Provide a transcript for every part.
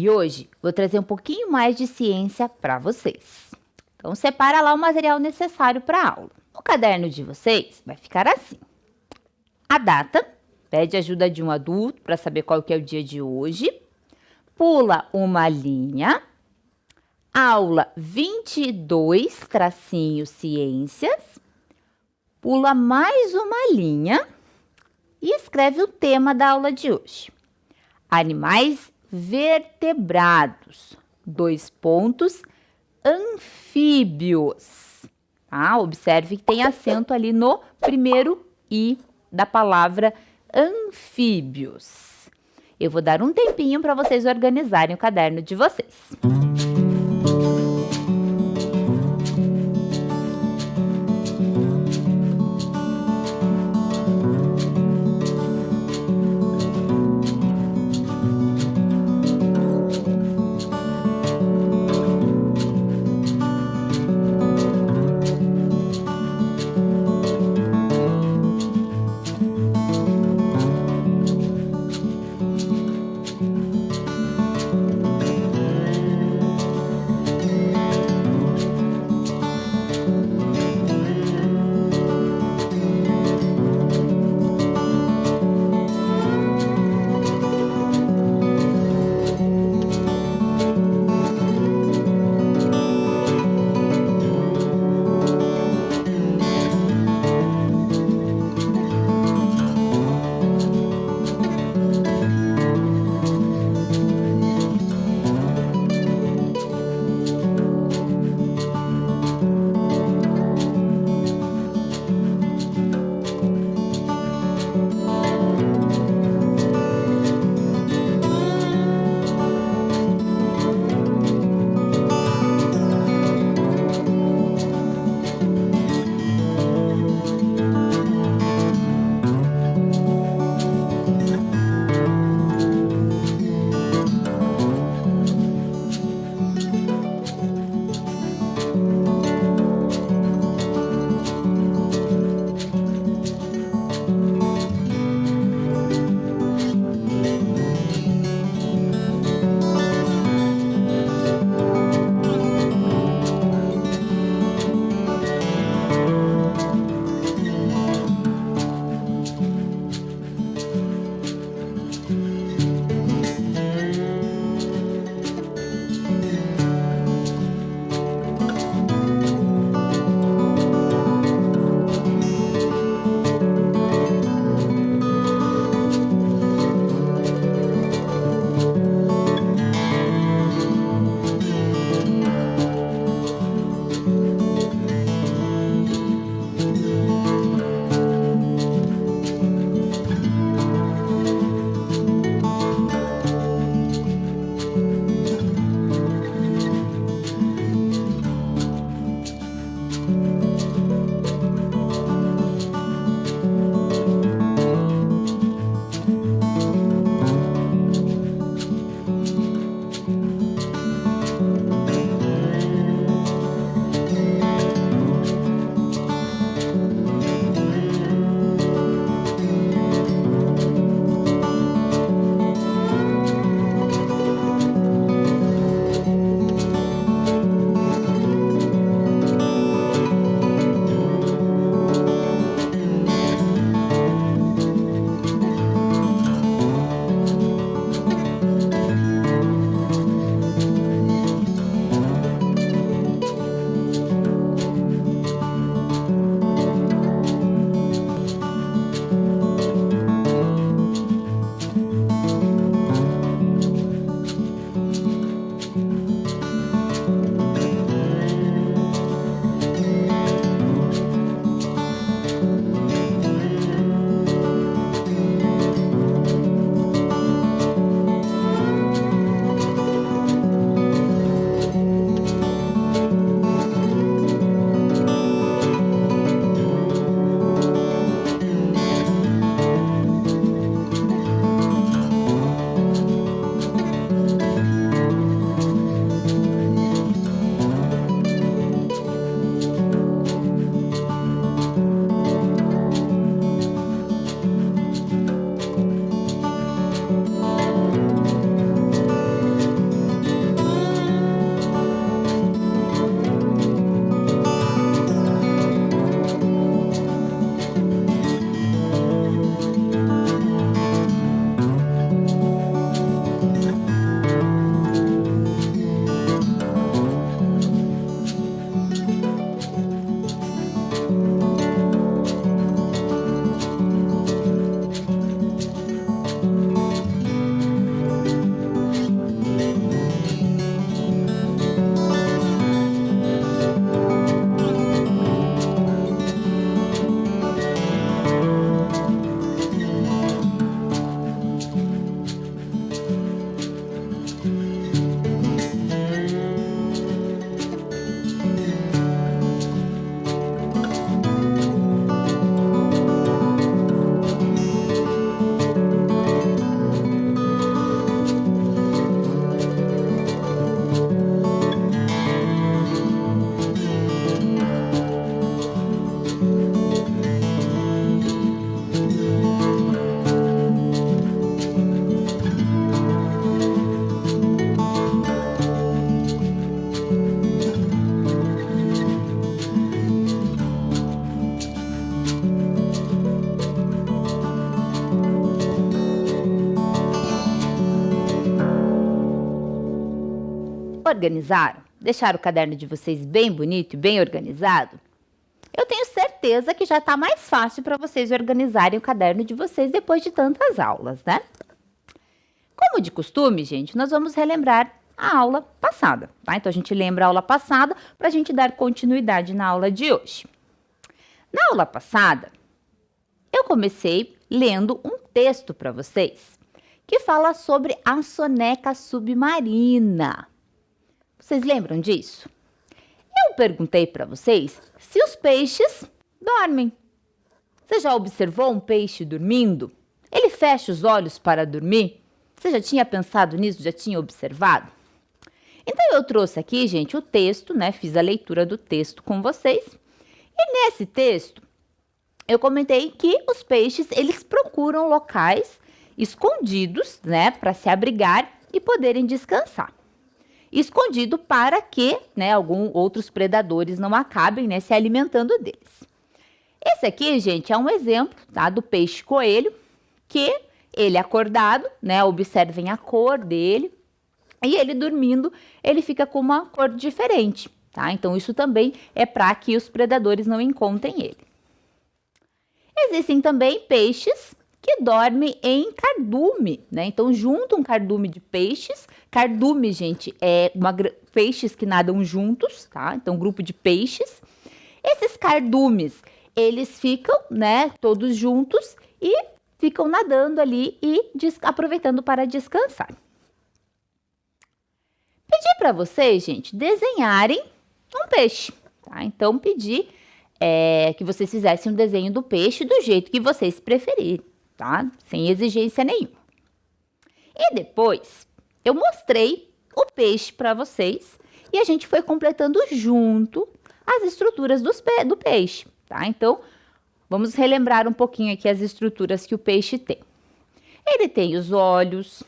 de hoje, vou trazer um pouquinho mais de ciência para vocês. Então, separa lá o material necessário para a aula. O caderno de vocês vai ficar assim. A data, pede ajuda de um adulto para saber qual que é o dia de hoje. Pula uma linha. Aula 22, tracinho ciências. Pula mais uma linha e escreve o tema da aula de hoje. Animais vertebrados, 2 pontos, anfíbios. Tá? Observe que tem acento ali no primeiro I da palavra anfíbios. Eu vou dar um tempinho para vocês organizarem o caderno de vocês. Organizaram? Deixaram o caderno de vocês bem bonito e bem organizado? Eu tenho certeza que já está mais fácil para vocês organizarem o caderno de vocês depois de tantas aulas, né? Como de costume, gente, nós vamos relembrar a aula passada, tá? Então, a gente lembra a aula passada para a gente dar continuidade na aula de hoje. Na aula passada, eu comecei lendo um texto para vocês que fala sobre a soneca submarina. Vocês lembram disso? Eu perguntei para vocês se os peixes dormem. Você já observou um peixe dormindo? Ele fecha os olhos para dormir? Você já tinha pensado nisso? Já tinha observado? Então, eu trouxe aqui, gente, o texto, né? Fiz a leitura do texto com vocês. E nesse texto, eu comentei que os peixes, eles procuram locais escondidos, né? Para se abrigar e poderem descansar. Escondido para que, né, alguns outros predadores não acabem, né, se alimentando deles. Esse aqui, gente, é um exemplo, tá, do peixe coelho, que ele acordado, né, observem a cor dele, e ele dormindo, ele fica com uma cor diferente, tá? Então, isso também é para que os predadores não encontrem ele. Existem também peixes que dorme em cardume, né? Então, junta um cardume de peixes. Cardume, gente, é peixes que nadam juntos, tá? Então, grupo de peixes. Esses cardumes, eles ficam, né, todos juntos e ficam nadando ali e aproveitando para descansar. Pedi para vocês, gente, desenharem um peixe, tá? Então, pedi que vocês fizessem um desenho do peixe do jeito que vocês preferirem, tá? Sem exigência nenhuma. E depois, eu mostrei o peixe para vocês e a gente foi completando junto as estruturas do peixe, tá? Então, vamos relembrar um pouquinho aqui as estruturas que o peixe tem. Ele tem os olhos,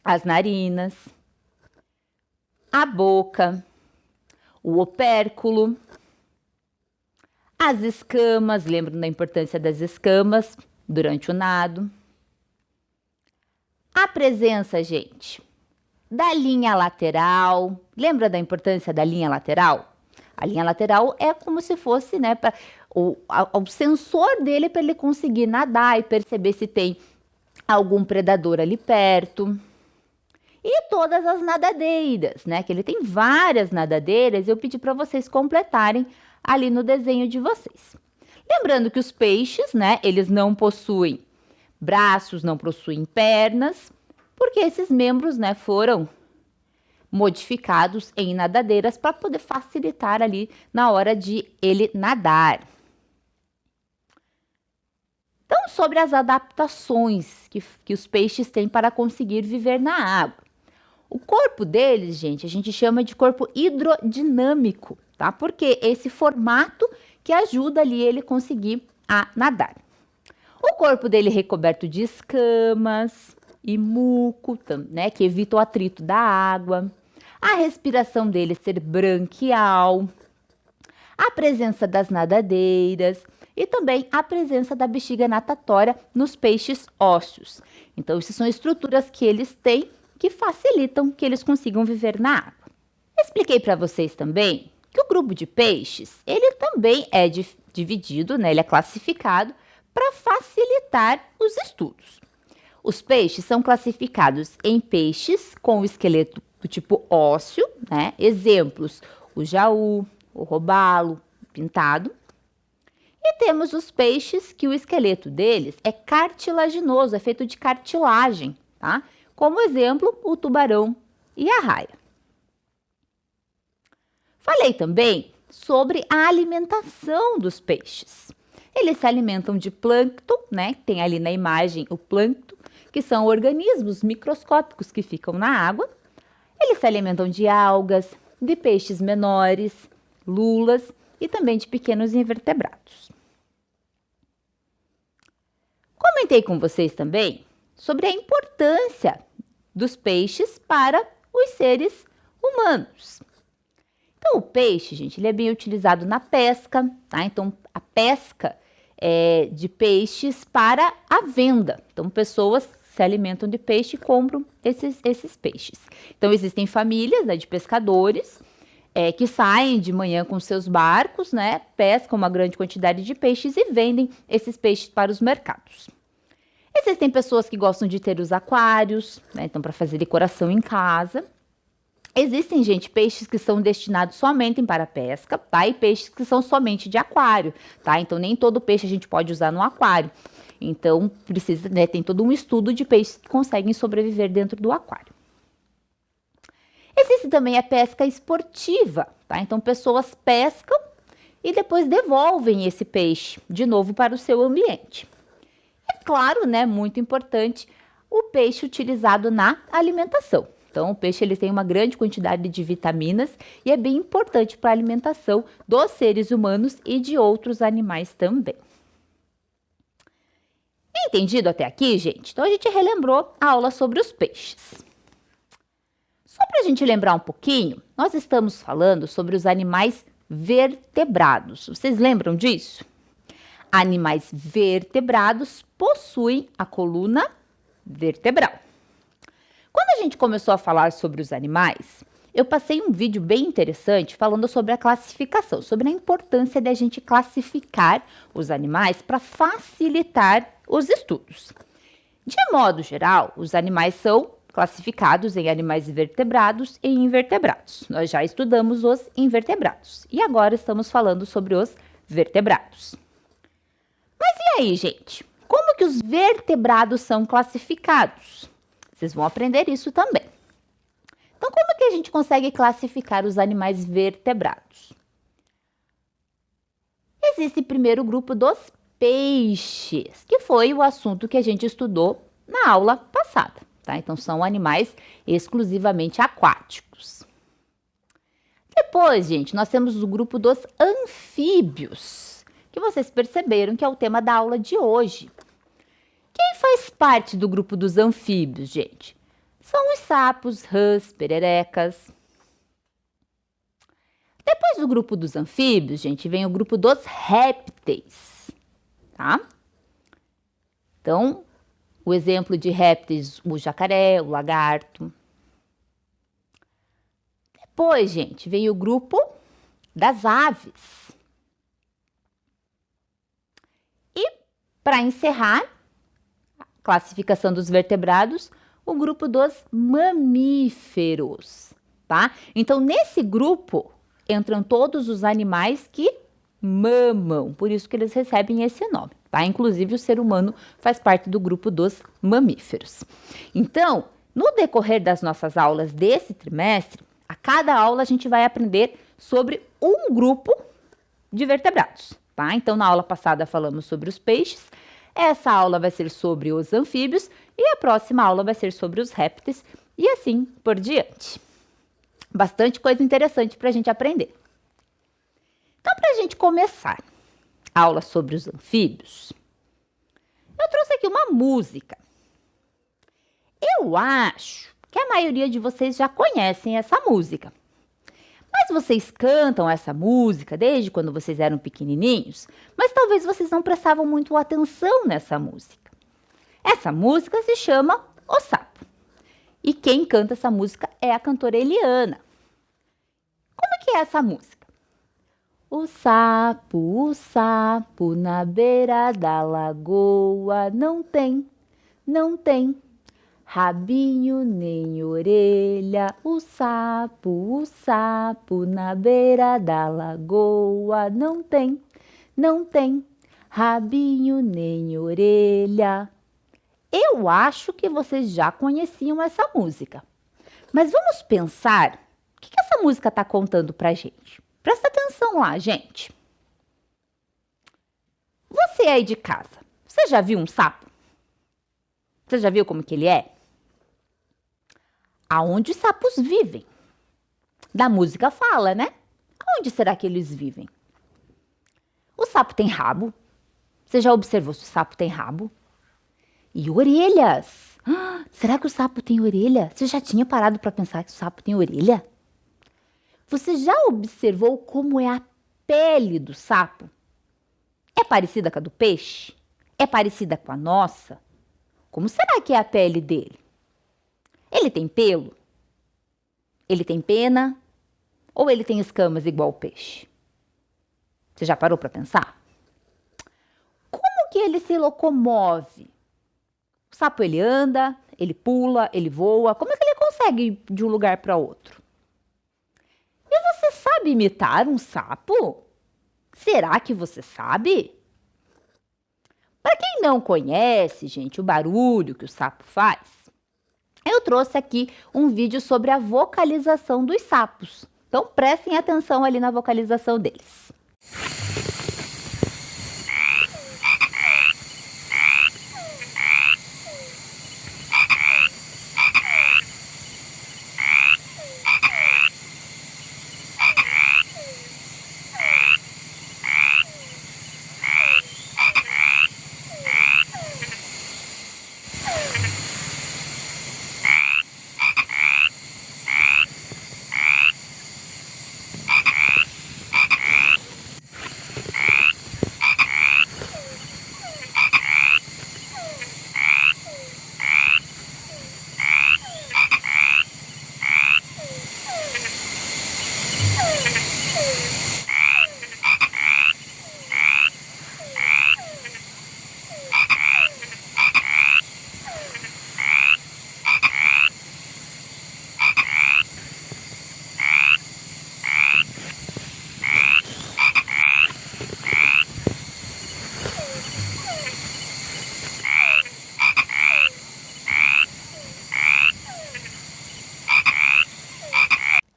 as narinas, a boca, o opérculo, as escamas, lembram da importância das escamas durante o nado. A presença, gente, da linha lateral. Lembra da importância da linha lateral? A linha lateral é como se fosse, né, o sensor dele para ele conseguir nadar e perceber se tem algum predador ali perto. E todas as nadadeiras, né, que ele tem várias nadadeiras, eu pedi para vocês completarem ali no desenho de vocês. Lembrando que os peixes, né, eles não possuem braços, não possuem pernas, porque esses membros, né, foram modificados em nadadeiras para poder facilitar ali na hora de ele nadar. Então, sobre as adaptações que os peixes têm para conseguir viver na água. O corpo deles, gente, a gente chama de corpo hidrodinâmico, tá? Porque esse formato que ajuda ali ele conseguir a nadar. O corpo dele é recoberto de escamas e muco, né, que evita o atrito da água. A respiração dele ser branquial. A presença das nadadeiras e também a presença da bexiga natatória nos peixes ósseos. Então, essas são estruturas que eles têm que facilitam que eles consigam viver na água. Expliquei para vocês também que o grupo de peixes, ele também é dividido, né, ele é classificado para facilitar os estudos. Os peixes são classificados em peixes com o esqueleto do tipo ósseo, né? Exemplos, o jaú, o robalo, o pintado. E temos os peixes que o esqueleto deles é cartilaginoso, é feito de cartilagem, tá? Como exemplo, o tubarão e a raia. Falei também sobre a alimentação dos peixes. Eles se alimentam de plâncton, né? Tem ali na imagem o plâncton, que são organismos microscópicos que ficam na água. Eles se alimentam de algas, de peixes menores, lulas e também de pequenos invertebrados. Comentei com vocês também sobre a importância dos peixes para os seres humanos. Então, o peixe, gente, ele é bem utilizado na pesca, tá? Então, a pesca é de peixes para a venda. Então, pessoas se alimentam de peixe e compram esses peixes. Então, existem famílias, né, de pescadores que saem de manhã com seus barcos, né, pescam uma grande quantidade de peixes e vendem esses peixes para os mercados. Existem pessoas que gostam de ter os aquários, né, então para fazer decoração em casa. Existem, gente, peixes que são destinados somente para pesca, tá? E peixes que são somente de aquário, tá? Então, nem todo peixe a gente pode usar no aquário. Então, precisa, né, tem todo um estudo de peixes que conseguem sobreviver dentro do aquário. Existe também a pesca esportiva, tá? Então, pessoas pescam e depois devolvem esse peixe de novo para o seu ambiente. É claro, né, muito importante, o peixe utilizado na alimentação. Então, o peixe ele tem uma grande quantidade de vitaminas e é bem importante para a alimentação dos seres humanos e de outros animais também. Entendido até aqui, gente? Então, a gente relembrou a aula sobre os peixes. Só para a gente lembrar um pouquinho, nós estamos falando sobre os animais vertebrados. Vocês lembram disso? Animais vertebrados possuem a coluna vertebral. Quando a gente começou a falar sobre os animais, eu passei um vídeo bem interessante falando sobre a classificação, sobre a importância de a gente classificar os animais para facilitar os estudos. De modo geral, os animais são classificados em animais vertebrados e invertebrados. Nós já estudamos os invertebrados e agora estamos falando sobre os vertebrados. Mas e aí, gente? Como que os vertebrados são classificados? Vocês vão aprender isso também. Então, como que a gente consegue classificar os animais vertebrados? Existe primeiro o grupo dos peixes, que foi o assunto que a gente estudou na aula passada, tá? Então, são animais exclusivamente aquáticos. Depois, gente, nós temos o grupo dos anfíbios, que vocês perceberam que é o tema da aula de hoje. Quem faz parte do grupo dos anfíbios, gente? São os sapos, rãs, pererecas. Depois do grupo dos anfíbios, gente, vem o grupo dos répteis, tá? Então, o exemplo de répteis, o jacaré, o lagarto. Depois, gente, vem o grupo das aves. E, para encerrar, classificação dos vertebrados, o grupo dos mamíferos, tá? Então, nesse grupo entram todos os animais que mamam, por isso que eles recebem esse nome, tá? Inclusive, o ser humano faz parte do grupo dos mamíferos. Então, no decorrer das nossas aulas desse trimestre, a cada aula a gente vai aprender sobre um grupo de vertebrados, tá? Então, na aula passada falamos sobre os peixes. Essa aula vai ser sobre os anfíbios e a próxima aula vai ser sobre os répteis e assim por diante. Bastante coisa interessante para a gente aprender. Então, para a gente começar a aula sobre os anfíbios, eu trouxe aqui uma música. Eu acho que a maioria de vocês já conhecem essa música. Mas vocês cantam essa música desde quando vocês eram pequenininhos, mas talvez vocês não prestavam muito atenção nessa música. Essa música se chama O Sapo. E quem canta essa música é a cantora Eliana. Como que é essa música? O sapo, na beira da lagoa, não tem rabinho nem orelha. O sapo, na beira da lagoa, não tem rabinho nem orelha. Eu acho que vocês já conheciam essa música. Mas vamos pensar o que essa música está contando pra gente. Presta atenção lá, gente. Você aí de casa, você já viu um sapo? Você já viu como que ele é? Aonde os sapos vivem? Da música fala, né? Onde será que eles vivem? O sapo tem rabo? Você já observou se o sapo tem rabo? E orelhas? Será que o sapo tem orelha? Você já tinha parado para pensar que o sapo tem orelha? Você já observou como é a pele do sapo? É parecida com a do peixe? É parecida com a nossa? Como será que é a pele dele? Ele tem pelo? Ele tem pena? Ou ele tem escamas igual o peixe? Você já parou para pensar? Como que ele se locomove? O sapo ele anda, ele pula, ele voa. Como é que ele consegue ir de um lugar para outro? E você sabe imitar um sapo? Será que você sabe? Para quem não conhece, gente, o barulho que o sapo faz, eu trouxe aqui um vídeo sobre a vocalização dos sapos. Então prestem atenção ali na vocalização deles.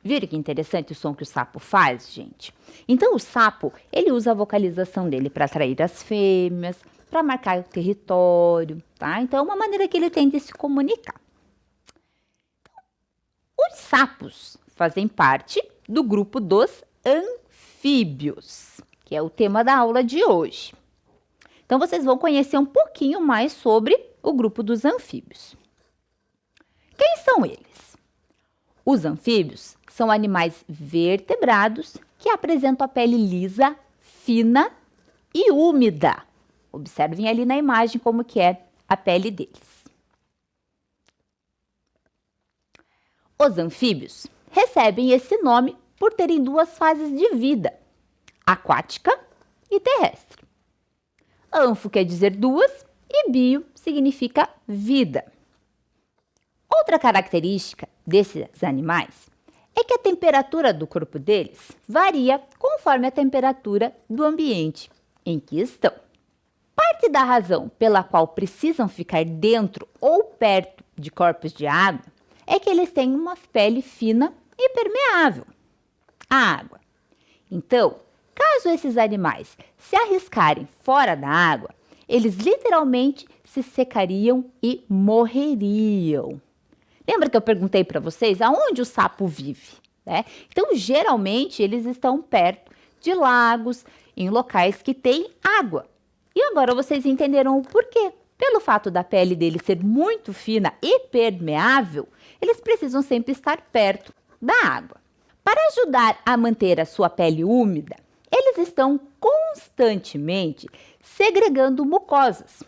Viram que interessante o som que o sapo faz, gente? Então, o sapo, ele usa a vocalização dele para atrair as fêmeas, para marcar o território, tá? Então, é uma maneira que ele tem de se comunicar. Os sapos fazem parte do grupo dos anfíbios, que é o tema da aula de hoje. Então, vocês vão conhecer um pouquinho mais sobre o grupo dos anfíbios. Quem são eles? Os anfíbios são animais vertebrados que apresentam a pele lisa, fina e úmida. Observem ali na imagem como que é a pele deles. Os anfíbios recebem esse nome por terem duas fases de vida, aquática e terrestre. Anfo quer dizer duas e bio significa vida. Outra característica desses animais é que a temperatura do corpo deles varia conforme a temperatura do ambiente em que estão. Parte da razão pela qual precisam ficar dentro ou perto de corpos de água é que eles têm uma pele fina e permeável à água. Então, caso esses animais se arriscarem fora da água, eles literalmente se secariam e morreriam. Lembra que eu perguntei para vocês aonde o sapo vive, né? Então, geralmente, eles estão perto de lagos, em locais que têm água. E agora vocês entenderam o porquê. Pelo fato da pele deles ser muito fina e permeável, eles precisam sempre estar perto da água. Para ajudar a manter a sua pele úmida, eles estão constantemente segregando mucosas.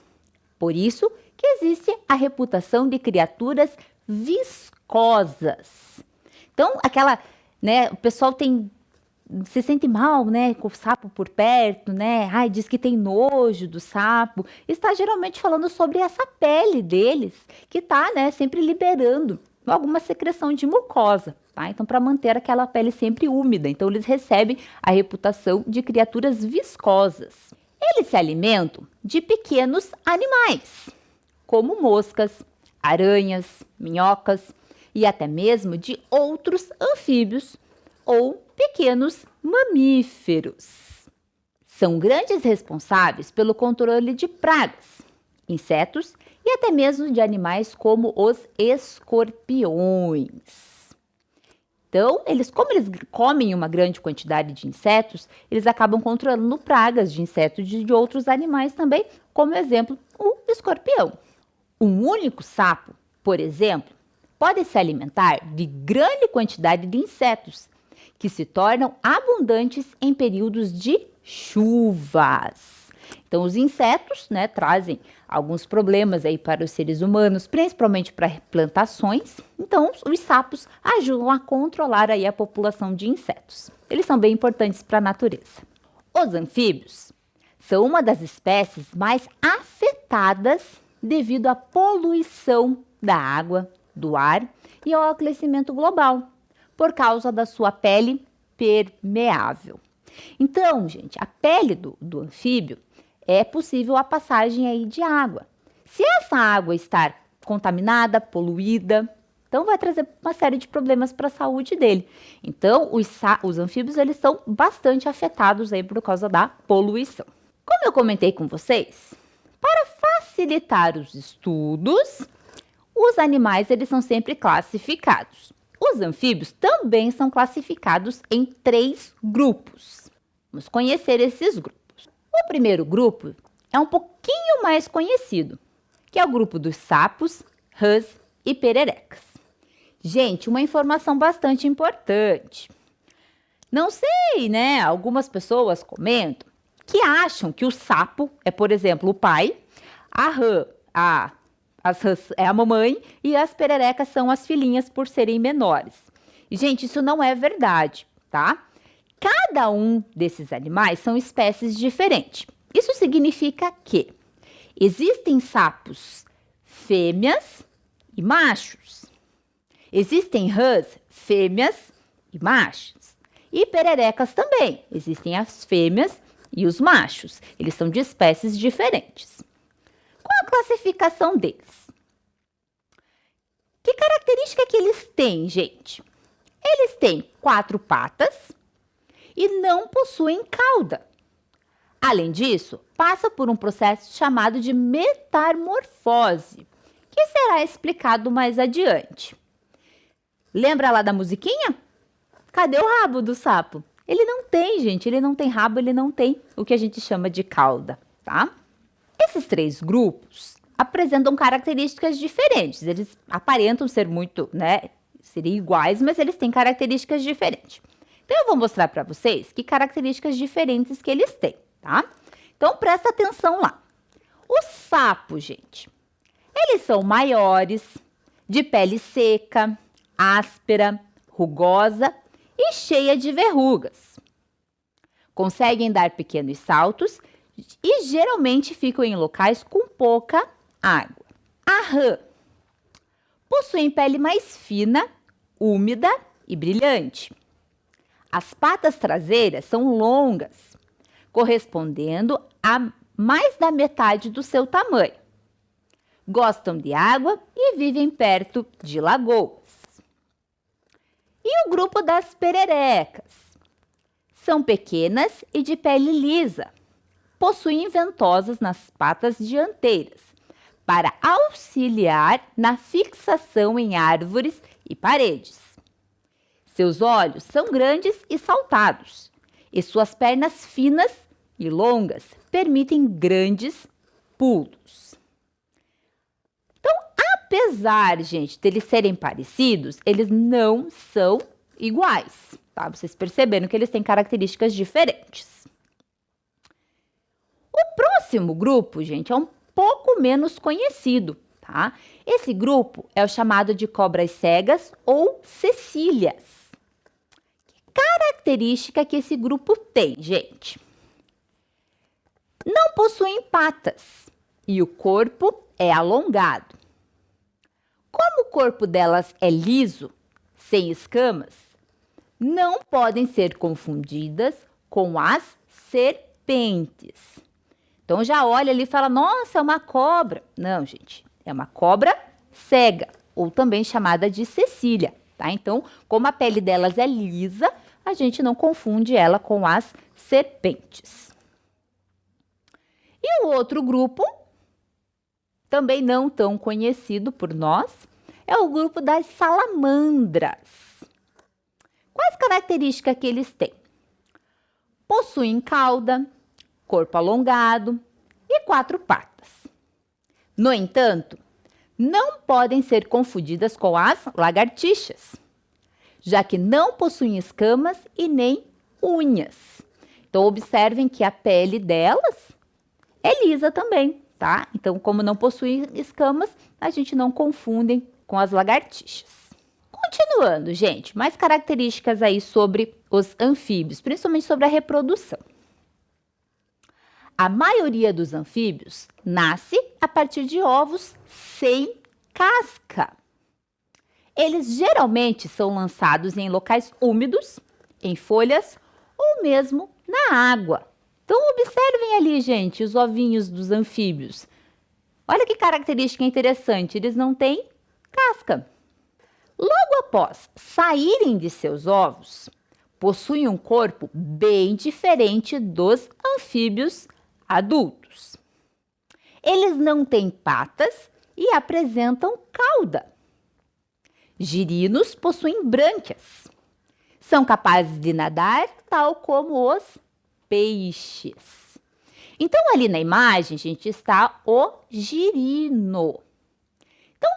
Por isso que existe a reputação de criaturas viscosas. Então, o pessoal se sente mal, né, com o sapo por perto, né? Ai, diz que tem nojo do sapo. Está geralmente falando sobre essa pele deles, que está, né, sempre liberando alguma secreção de mucosa, tá? Então, para manter aquela pele sempre úmida. Então, eles recebem a reputação de criaturas viscosas. Eles se alimentam de pequenos animais, como moscas, aranhas, minhocas e até mesmo de outros anfíbios ou pequenos mamíferos. São grandes responsáveis pelo controle de pragas, insetos e até mesmo de animais como os escorpiões. Então, como eles comem uma grande quantidade de insetos, eles acabam controlando pragas de insetos e de outros animais também, como exemplo, o escorpião. Um único sapo, por exemplo, pode se alimentar de grande quantidade de insetos, que se tornam abundantes em períodos de chuvas. Então, os insetos, né, trazem alguns problemas aí para os seres humanos, principalmente para plantações. Então, os sapos ajudam a controlar aí a população de insetos. Eles são bem importantes para a natureza. Os anfíbios são uma das espécies mais afetadas devido à poluição da água, do ar e ao aquecimento global, por causa da sua pele permeável. Então, gente, a pele do anfíbio é possível a passagem aí de água. Se essa água estar contaminada, poluída, então vai trazer uma série de problemas para a saúde dele. Então, os anfíbios, eles são bastante afetados aí por causa da poluição. Como eu comentei com vocês, para facilitar os estudos, os animais, eles são sempre classificados. Os anfíbios também são classificados em 3 grupos. Vamos conhecer esses grupos. O primeiro grupo é um pouquinho mais conhecido, que é o grupo dos sapos, rãs e pererecas. Gente, uma informação bastante importante. Não sei, né? Algumas pessoas comentam que acham que o sapo é, por exemplo, o pai, a rã, as rãs é a mamãe e as pererecas são as filhinhas por serem menores. E, gente, isso não é verdade, tá? Cada um desses animais são espécies diferentes. Isso significa que existem sapos fêmeas e machos. Existem rãs fêmeas e machos. E pererecas também. Existem as fêmeas e os machos. Eles são de espécies diferentes. Qual a classificação deles? Que característica que eles têm, gente? Eles têm 4 patas e não possuem cauda. Além disso, passa por um processo chamado de metamorfose, que será explicado mais adiante. Lembra lá da musiquinha? Cadê o rabo do sapo? Ele não tem, gente, ele não tem rabo, ele não tem o que a gente chama de cauda, tá? Esses 3 grupos apresentam características diferentes. Eles aparentam ser muito, né, serem iguais, mas eles têm características diferentes. Então, eu vou mostrar para vocês que características diferentes que eles têm, tá? Então, presta atenção lá. Os sapos, gente, eles são maiores, de pele seca, áspera, rugosa e cheia de verrugas. Conseguem dar pequenos saltos e geralmente ficam em locais com pouca água. A rã possui pele mais fina, úmida e brilhante. As patas traseiras são longas, correspondendo a mais da metade do seu tamanho. Gostam de água e vivem perto de lagoas. E o grupo das pererecas? São pequenas e de pele lisa. Possuem ventosas nas patas dianteiras para auxiliar na fixação em árvores e paredes. Seus olhos são grandes e saltados, e suas pernas finas e longas permitem grandes pulos. Então, apesar, gente, de eles serem parecidos, eles não são iguais, tá? Vocês perceberam que eles têm características diferentes. O próximo grupo, gente, é um pouco menos conhecido, tá? Esse grupo é o chamado de cobras cegas ou cecílias. Característica que esse grupo tem, gente? Não possuem patas e o corpo é alongado. Como o corpo delas é liso, sem escamas, não podem ser confundidas com as serpentes. Então já olha ali e fala, nossa, é uma cobra. Não, gente, é uma cobra cega, ou também chamada de cecília. Tá? Então, como a pele delas é lisa, a gente não confunde ela com as serpentes. E o outro grupo, também não tão conhecido por nós, é o grupo das salamandras. Quais características que eles têm? Possuem cauda, corpo alongado e 4 patas. No entanto, não podem ser confundidas com as lagartixas, já que não possuem escamas e nem unhas. Então, observem que a pele delas é lisa também, tá? Então, como não possui escamas, a gente não confunde com as lagartixas. Continuando, gente, mais características aí sobre os anfíbios, principalmente sobre a reprodução. A maioria dos anfíbios nasce a partir de ovos sem casca. Eles geralmente são lançados em locais úmidos, em folhas ou mesmo na água. Então, observem ali, gente, os ovinhos dos anfíbios. Olha que característica interessante, eles não têm casca. Logo após saírem de seus ovos, possuem um corpo bem diferente dos anfíbios adultos. Eles não têm patas e apresentam cauda. Girinos possuem brânquias. São capazes de nadar, tal como os peixes. Então, ali na imagem, gente, está o girino. Então,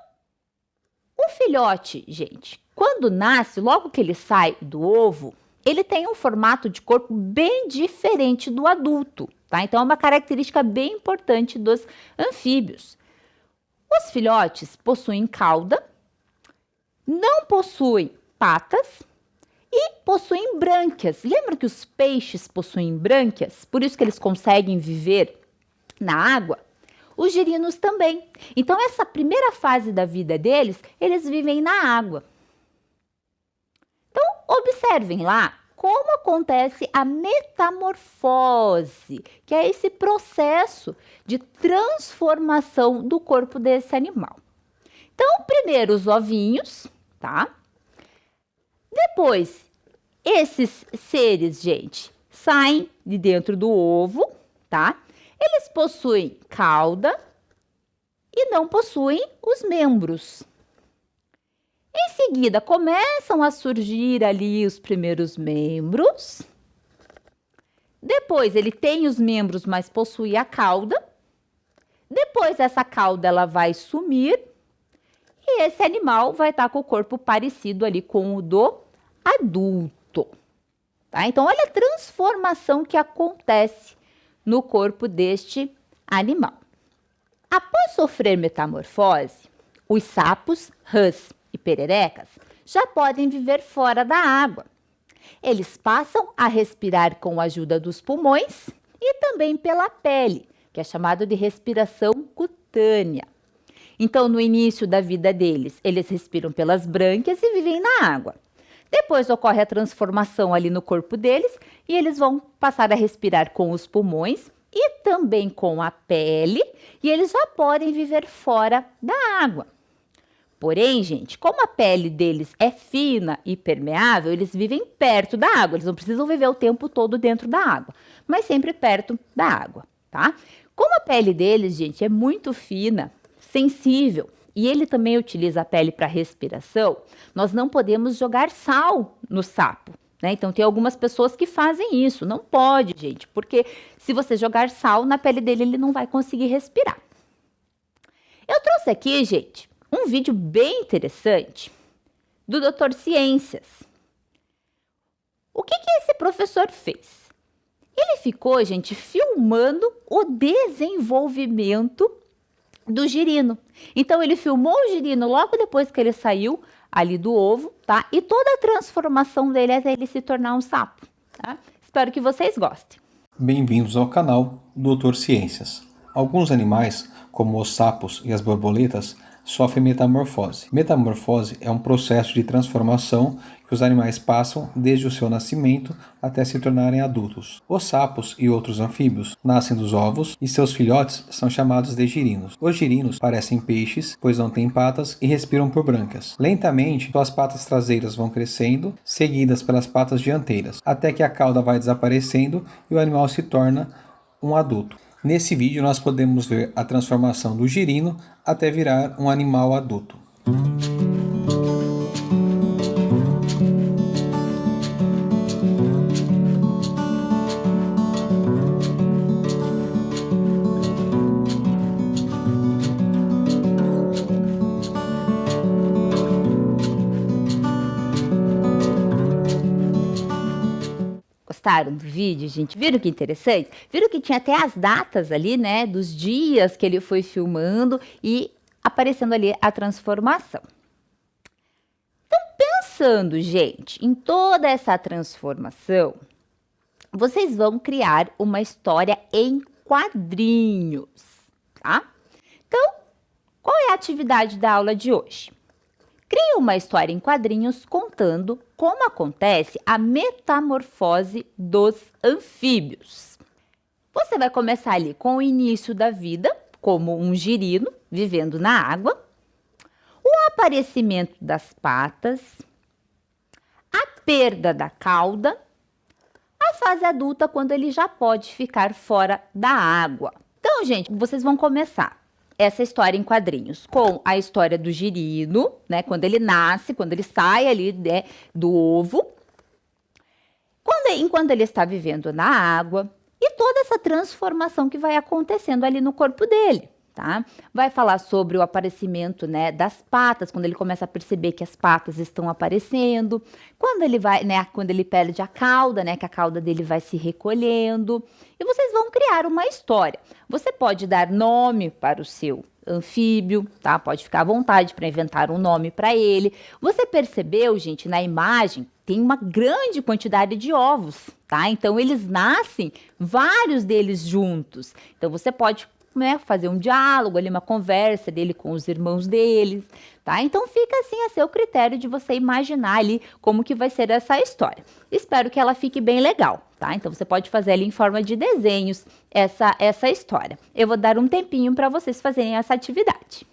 o filhote, gente, quando nasce, logo que ele sai do ovo, ele tem um formato de corpo bem diferente do adulto, tá? Então, é uma característica bem importante dos anfíbios. Os filhotes possuem cauda, não possuem patas e possuem brânquias. Lembra que os peixes possuem brânquias? Por isso que eles conseguem viver na água? Os girinos também. Então, essa primeira fase da vida deles, eles vivem na água. Então, observem lá como acontece a metamorfose, que é esse processo de transformação do corpo desse animal. Então, primeiro os ovinhos, tá? Depois, esses seres, gente, saem de dentro do ovo, tá? Eles possuem cauda e não possuem os membros. Em seguida, começam a surgir ali os primeiros membros. Depois, ele tem os membros, mas possui a cauda. Depois, essa cauda ela vai sumir. E esse animal vai estar com o corpo parecido ali com o do adulto. Tá? Então, olha a transformação que acontece no corpo deste animal. Após sofrer metamorfose, os sapos, rãs e pererecas já podem viver fora da água. Eles passam a respirar com a ajuda dos pulmões e também pela pele, que é chamado de respiração cutânea. Então, no início da vida deles, eles respiram pelas brânquias e vivem na água. Depois ocorre a transformação ali no corpo deles e eles vão passar a respirar com os pulmões e também com a pele, e eles já podem viver fora da água. Porém, gente, como a pele deles é fina e permeável, eles vivem perto da água. Eles não precisam viver o tempo todo dentro da água, mas sempre perto da água, tá? Como a pele deles, gente, é muito fina, sensível, e ele também utiliza a pele para respiração, nós não podemos jogar sal no sapo, né? Então, tem algumas pessoas que fazem isso. Não pode, gente, porque se você jogar sal na pele dele, ele não vai conseguir respirar. Eu trouxe aqui, gente, um vídeo bem interessante do Dr. Ciências. O que esse professor fez? Ele ficou, gente, filmando o desenvolvimento do girino. Então, ele filmou o girino logo depois que ele saiu ali do ovo, tá? E toda a transformação dele até ele se tornar um sapo, tá? Espero que vocês gostem. Bem-vindos ao canal Dr. Ciências. Alguns animais, como os sapos e as borboletas, sofrem metamorfose. Metamorfose é um processo de transformação que os animais passam desde o seu nascimento até se tornarem adultos. Os sapos e outros anfíbios nascem dos ovos e seus filhotes são chamados de girinos. Os girinos parecem peixes, pois não têm patas e respiram por brânquias. Lentamente, suas patas traseiras vão crescendo, seguidas pelas patas dianteiras, até que a cauda vai desaparecendo e o animal se torna um adulto. Nesse vídeo nós podemos ver a transformação do girino até virar um animal adulto. gostaram do vídeo, gente? Viram que interessante? Viram que tinha até as datas ali, né, dos dias que ele foi filmando e aparecendo ali a transformação. Então, pensando, gente, em toda essa transformação, vocês vão criar uma história em quadrinhos, tá? Então, qual é a atividade da aula de hoje? Crie uma história em quadrinhos contando como acontece a metamorfose dos anfíbios. Você vai começar ali com o início da vida, como um girino vivendo na água, o aparecimento das patas, a perda da cauda, a fase adulta quando ele já pode ficar fora da água. Então, gente, vocês vão começar essa história em quadrinhos com a história do girino, né? Quando ele nasce, quando ele sai ali, né, do ovo, enquanto ele está vivendo na água e toda essa transformação que vai acontecendo ali no corpo dele, tá? Vai falar sobre o aparecimento, né, das patas, quando ele começa a perceber que as patas estão aparecendo, quando ele vai, né, quando ele perde a cauda, né, que a cauda dele vai se recolhendo, e vocês vão criar uma história. Você pode dar nome para o seu anfíbio, tá? Pode ficar à vontade para inventar um nome para ele. Você percebeu, gente, na imagem tem uma grande quantidade de ovos, tá? Então eles nascem, vários deles juntos. Então você pode, né, fazer um diálogo ali, uma conversa dele com os irmãos deles, tá? Então fica assim a seu critério de você imaginar ali como que vai ser essa história. Espero que ela fique bem legal, tá? Então você pode fazer ali em forma de desenhos essa história. Eu vou dar um tempinho para vocês fazerem essa atividade.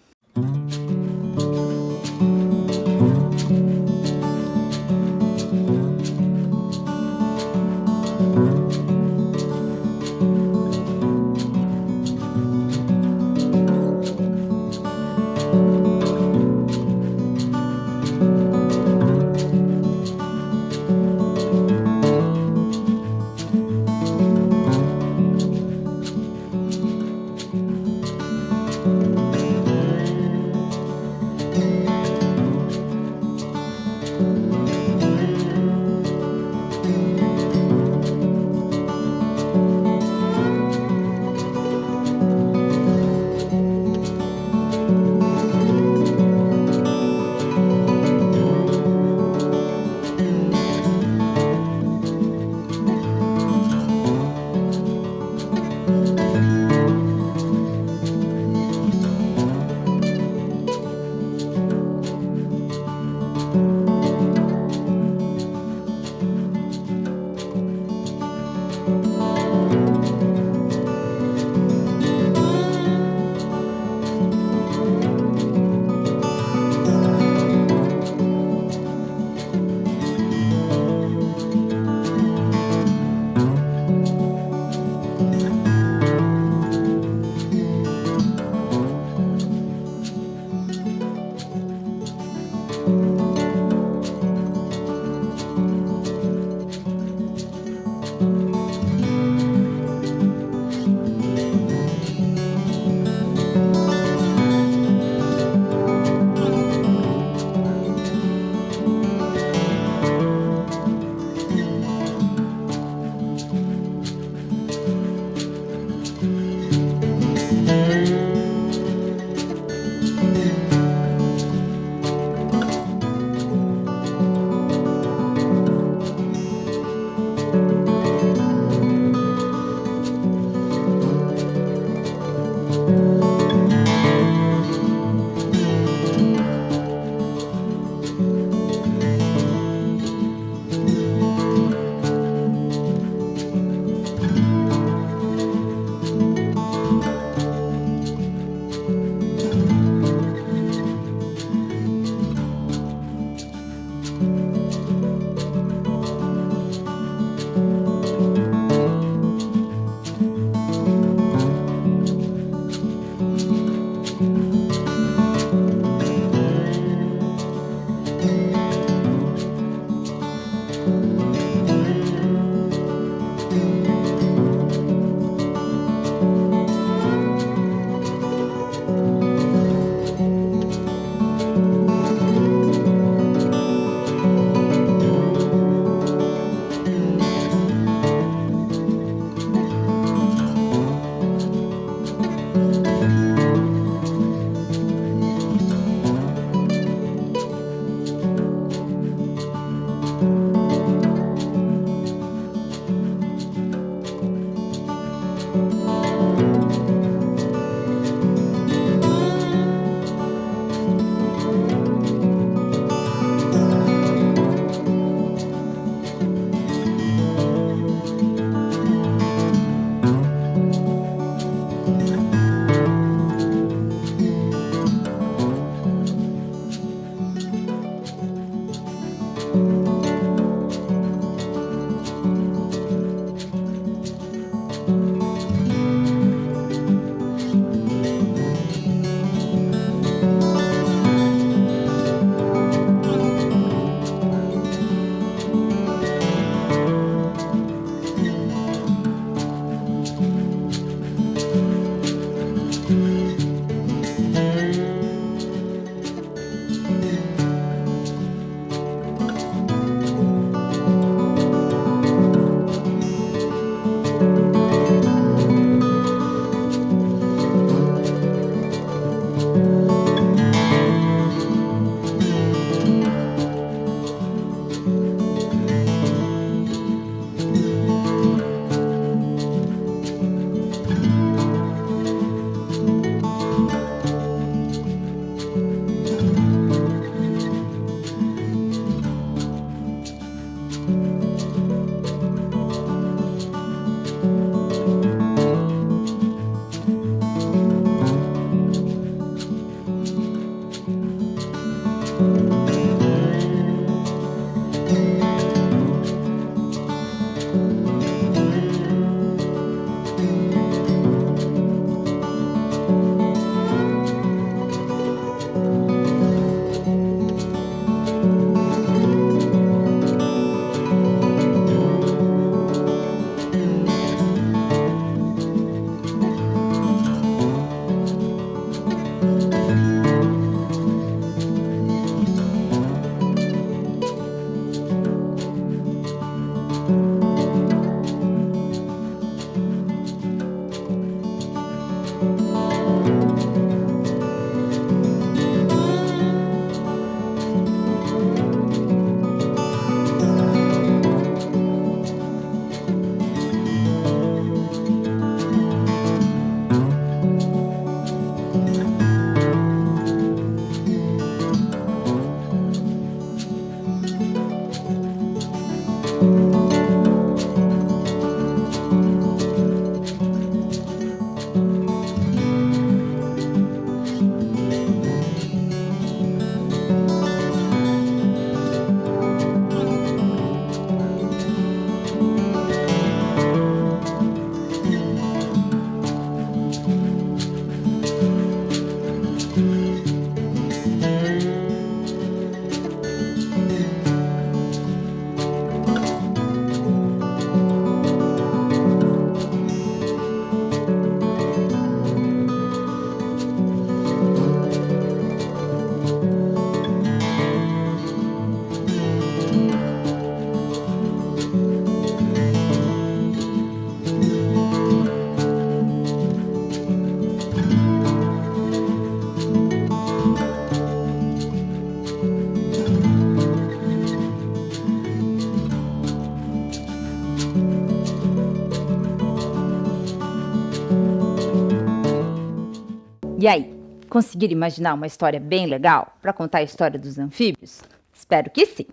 E aí, conseguiram imaginar uma história bem legal para contar a história dos anfíbios? Espero que sim.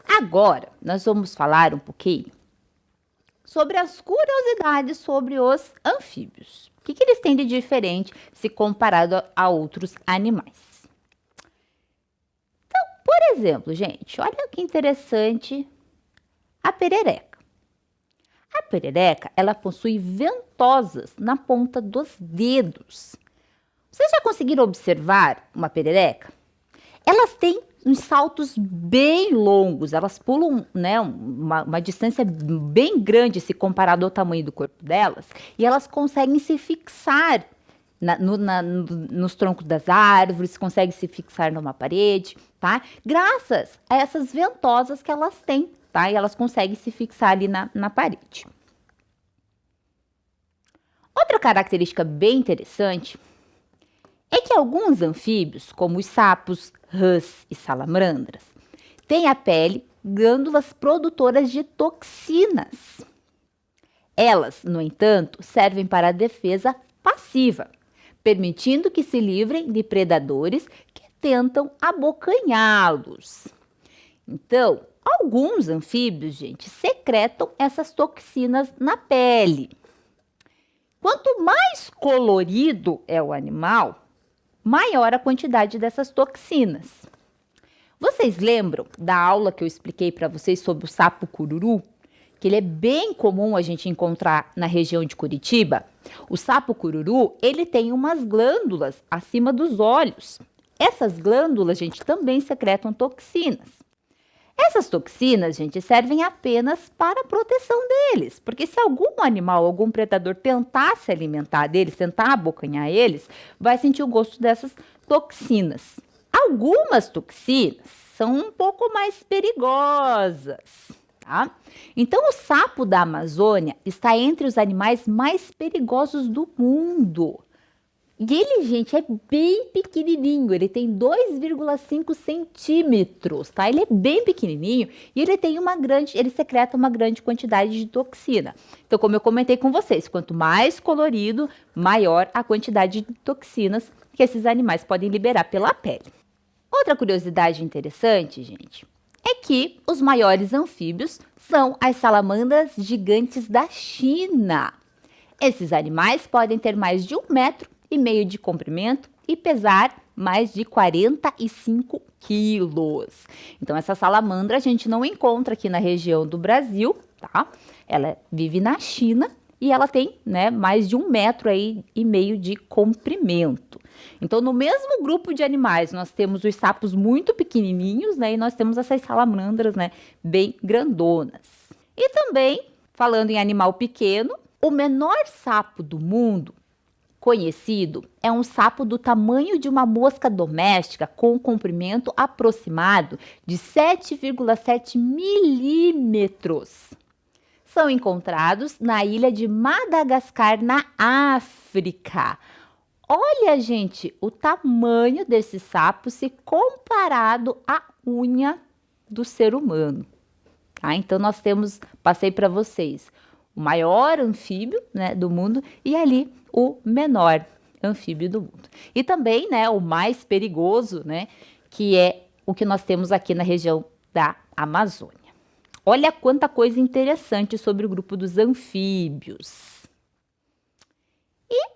Agora, nós vamos falar um pouquinho sobre as curiosidades sobre os anfíbios. O que eles têm de diferente se comparado a outros animais? Então, por exemplo, gente, olha que interessante a perereca. A perereca, ela possui ventosas na ponta dos dedos. Vocês já conseguiram observar uma perereca? Elas têm uns saltos bem longos, elas pulam, né, uma distância bem grande se comparado ao tamanho do corpo delas, e elas conseguem se fixar nos troncos das árvores, conseguem se fixar numa parede, tá? Graças a essas ventosas que elas têm, tá? E elas conseguem se fixar ali na parede. Outra característica bem interessante é que alguns anfíbios, como os sapos, rãs e salamandras, têm a pele glândulas produtoras de toxinas. Elas, no entanto, servem para a defesa passiva, permitindo que se livrem de predadores que tentam abocanhá-los. Então, alguns anfíbios, gente, secretam essas toxinas na pele. Quanto mais colorido é o animal, maior a quantidade dessas toxinas. Vocês lembram da aula que eu expliquei para vocês sobre o sapo cururu? Que ele é bem comum a gente encontrar na região de Curitiba. O sapo cururu, ele tem umas glândulas acima dos olhos. Essas glândulas, gente, também secretam toxinas. Essas toxinas, gente, servem apenas para a proteção deles, porque se algum animal, algum predador tentar se alimentar deles, tentar abocanhar eles, vai sentir o gosto dessas toxinas. Algumas toxinas são um pouco mais perigosas, tá? Então, o sapo da Amazônia está entre os animais mais perigosos do mundo. E ele, gente, é bem pequenininho, ele tem 2,5 centímetros, tá? Ele é bem pequenininho e ele secreta uma grande quantidade de toxina. Então, como eu comentei com vocês, quanto mais colorido, maior a quantidade de toxinas que esses animais podem liberar pela pele. Outra curiosidade interessante, gente, é que os maiores anfíbios são as salamandras gigantes da China. Esses animais podem ter mais de 1,5 metro de comprimento e pesar mais de 45 quilos. Então, essa salamandra a gente não encontra aqui na região do Brasil, tá? Ela vive na China e ela tem, né, mais de 1,5 metro de comprimento. Então, no mesmo grupo de animais, nós temos os sapos muito pequenininhos, né? E nós temos essas salamandras, né, bem grandonas. E também, falando em animal pequeno, o menor sapo do mundo conhecido é um sapo do tamanho de uma mosca doméstica com um comprimento aproximado de 7,7 milímetros. São encontrados na ilha de Madagascar, na África. Olha, gente, o tamanho desse sapo se comparado à unha do ser humano. Tá? Então, passei para vocês o maior anfíbio, né, do mundo e ali o menor anfíbio do mundo. E também, né, o mais perigoso, né, que é o que nós temos aqui na região da Amazônia. Olha quanta coisa interessante sobre o grupo dos anfíbios. E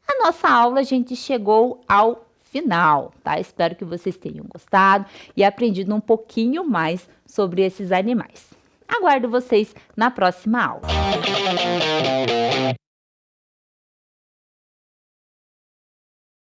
a nossa aula, gente, chegou ao final, tá? Espero que vocês tenham gostado e aprendido um pouquinho mais sobre esses animais. Aguardo vocês na próxima aula.